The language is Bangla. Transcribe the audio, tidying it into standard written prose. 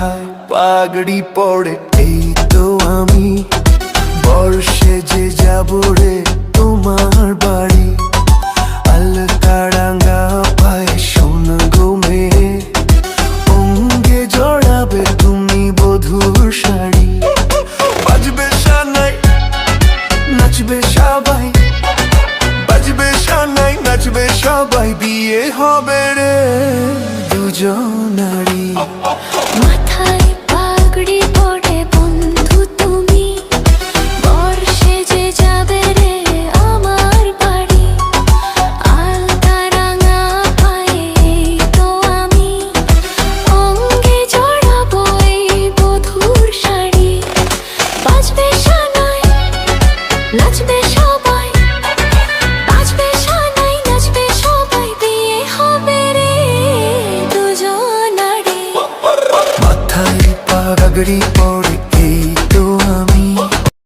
মাথায় পাগড়ি পড়ে এই তো আমি বর্ষে যে যাব রে তোমার বাড়ি। আলতারাঙ্গা পায়ে সোনা গো মেয়ে, অঙ্গে জড়াবে তুমি বধূর শাড়ি। বাজবে সানাই নাচবে সবাই, বাজবে সানাই নাচবে সবাই, বিয়ে হবে রে দুজনারই। মাথায় পাগড়ি পড়ে বন্ধু তুমি, বর্ষে যে যাবে রে আমার বাড়ি। আলতারাঙ্গা পায়ে এই তো আমি, অঙ্গে জড়াবো এই বধূর শাড়ি। বাজবে সানাই নাচবে সবাই, বাজবে সানাই নাচবে সবাই, বিয়ে হবে রে দুজনারই। মাথায় পাগড়ি পড়ে